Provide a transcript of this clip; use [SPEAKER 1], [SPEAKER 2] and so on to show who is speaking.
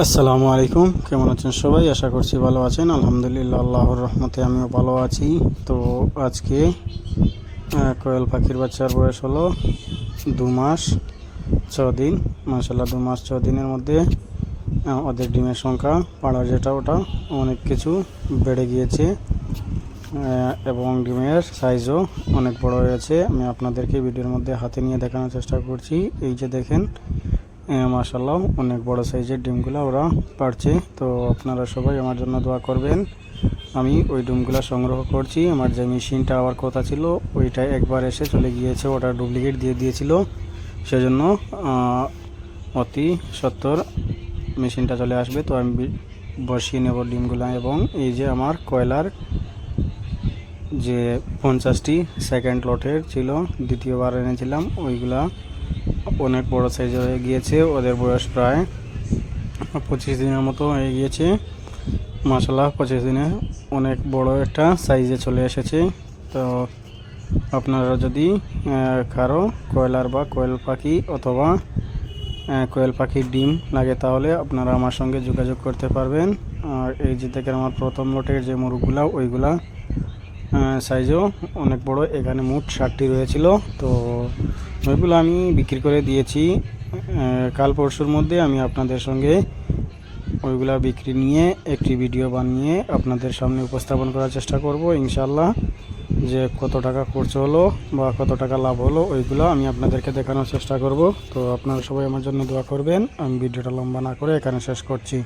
[SPEAKER 1] আসসালামু আলাইকুম, কেমন আছেন সবাই? আশা করছি ভালো আছেন। আলহামদুলিল্লাহ, আল্লাহর রহমতে আমিও ভালো আছি। তো আজকে কোয়েল পাখির বাচ্চার বয়স হলো 2 মাস 6 দিন। মাশাআল্লাহ, 2 মাস 6 দিনের মধ্যে ওদের ডিমের সংখ্যা পাড়ার যেটা ওটা অনেক কিছু বেড়ে গিয়েছে এবং ডিমের সাইজও অনেক বড় হয়েছে। আমি আপনাদেরকে ভিডিওর মধ্যে হাতে নিয়ে দেখানোর চেষ্টা করছি। এই যে দেখেন, মাশাআল্লাহ অনেক বড় সাইজের ডিমগুলো ওরা পারছে। তো আপনারা সবাই আমার জন্য দোয়া করবেন। আমি ওই ডিমগুলো সংগ্রহ করছি। আমার যে মেশিনটা আবার কথা ছিল ওইটা একবার এসে চলে গিয়েছে, ওটা ডুপ্লিকেট দিয়ে দিয়েছিল, সেজন্য অতি সত্বর মেশিনটা চলে আসবে। তো আমি বসিয়ে নেব ডিমগুলো। এবং এই যে আমার কয়লার যে 50টি সেকেন্ড লটের ছিল, দ্বিতীয়বার এনেছিলাম, ওইগুলা অনেক বড় সাইজ হয়ে গিয়েছে। ওদের বয়স প্রায় 25 দিনের মতো হয়ে গিয়েছে। মাশাআল্লাহ, 25 দিনে অনেক বড় একটা সাইজে চলে এসেছে। তো আপনারা যদি কারো কয়লার বা কোয়েল পাখি অথবা কোয়েল পাখির ডিম লাগে তাহলে আপনারা আমার সঙ্গে যোগাযোগ করতে পারবেন। আর এই যে দেখেন আমার প্রথম লটের যে মুরগগুলা, ওইগুলা সাইজও অনেক বড়। এখানে মোট 60টি রয়েছিল। তো ওইগুলো আমি বিক্রি করে দিয়েছি। কাল পরশুর মধ্যে আমি আপনাদের সঙ্গে ওইগুলা বিক্রি নিয়ে একটি ভিডিও বানিয়ে আপনাদের সামনে উপস্থাপন করার চেষ্টা করব ইনশাআল্লাহ। যে কত টাকা খরচ হলো বা কত টাকা লাভ হলো ওইগুলো আমি আপনাদেরকে দেখানোর চেষ্টা করব। তো আপনারা সবাই আমার জন্য দোয়া করবেন। আমি ভিডিওটা লম্বা না করে এখানে শেষ করছি।